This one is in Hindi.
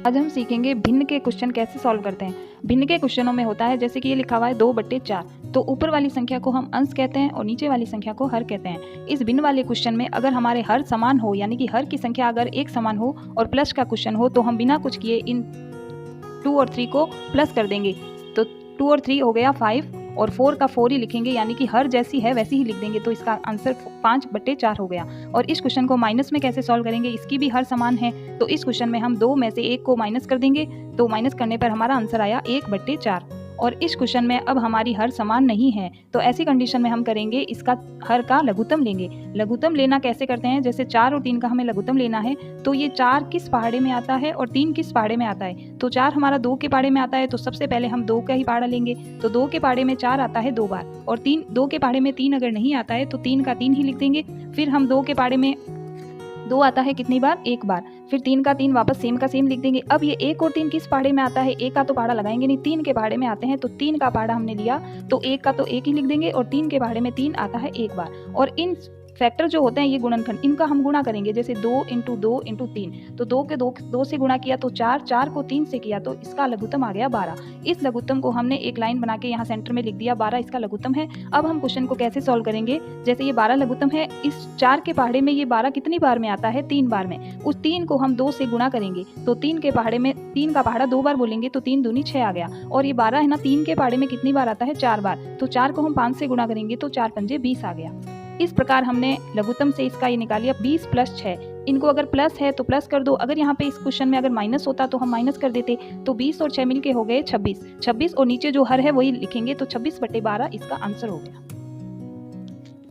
आज हम सीखेंगे भिन्न के क्वेश्चन कैसे सॉल्व करते हैं। भिन्न के क्वेश्चनों में होता है जैसे कि ये लिखा हुआ है 2/4, तो ऊपर वाली संख्या को हम अंश कहते हैं और नीचे वाली संख्या को हर कहते हैं। इस भिन्न वाले क्वेश्चन में अगर हमारे हर समान हो यानी कि हर की संख्या अगर एक समान हो और प्लस का क्वेश्चन हो तो हम बिना कुछ किए इन 2 और 3 को प्लस कर देंगे। तो 2 और 3 हो गया 5 और 4 का 4 ही लिखेंगे यानी कि हर जैसी है वैसी ही लिख देंगे, तो इसका आंसर 5/4 हो गया। और इस क्वेश्चन को माइनस में कैसे सॉल्व करेंगे, इसकी भी हर समान है, तो इस क्वेश्चन में हम 2 में से 1 को माइनस कर देंगे, तो माइनस करने पर हमारा आंसर आया 1/4। और इस क्वेश्चन में अब हमारी हर समान नहीं है, तो ऐसी कंडीशन में हम करेंगे इसका हर का लघुत्तम लेंगे। लघुत्तम लेना कैसे करते हैं, जैसे 4 और 3 का हमें लघुत्तम लेना है, तो ये 4 किस पहाड़े में आता है और 3 किस पहाड़े में आता है। तो 4 हमारा 2 के पहाड़े में आता है, तो सबसे पहले हम 2 का ही पहाड़ा लेंगे, तो 2 के पहाड़े में 4 आता है 2 बार, और 2 के पहाड़े में 3 अगर नहीं आता है तो 3 का 3 ही लिख देंगे। फिर हम 2 के पहाड़े में 2 आता है कितनी बार, 1 बार, फिर 3 का 3 वापस सेम का सेम लिख देंगे। अब ये 1 और 3 किस पहाड़े में आता है, 1 का तो पहाड़ा लगाएंगे नहीं, 3 के पहाड़े में आते हैं, तो 3 का पहाड़ा हमने लिया, तो 1 का तो 1 ही लिख देंगे और 3 के पहाड़े में 3 आता है 1 बार। और इन फैक्टर जो होते हैं ये गुणनखंड, इनका हम गुणा करेंगे, जैसे 2 × 2 × 3, तो 2 के 2 से गुणा किया तो 4, 4 को 3 से किया तो इसका लघुत्तम आ गया 12। इस लघुत्तम को हमने एक लाइन बना के यहाँ सेंटर में लिख दिया, 12 इसका लघुत्तम है। अब हम क्वेश्चन को कैसे सॉल्व करेंगे, जैसे ये 12 लघुत्तम है, इस 4 के पहाड़े में ये 12 कितनी बार में आता है, 3 बार में, उस 3 को हम 2 से गुणा करेंगे, तो 3 के पहाड़े में 3 का पहाड़ा 2 बार बोलेंगे, तो 3 दूनी 6 आ गया। और ये 12 है ना, 3 के पहाड़े में कितनी बार आता है, 4 बार, तो 4 को हम 5 से गुणा करेंगे, तो 4 पंजे 20 आ गया। इस प्रकार हमने लघुत्तम से इसका ये निकाल लिया 20 + 6। इनको अगर प्लस है तो प्लस कर दो, अगर यहाँ पे इस क्वेश्चन में अगर माइनस होता तो हम माइनस कर देते, तो 20 और 6 मिलके हो गए 26 और नीचे जो हर है वही लिखेंगे, तो 26/12 इसका आंसर हो गया।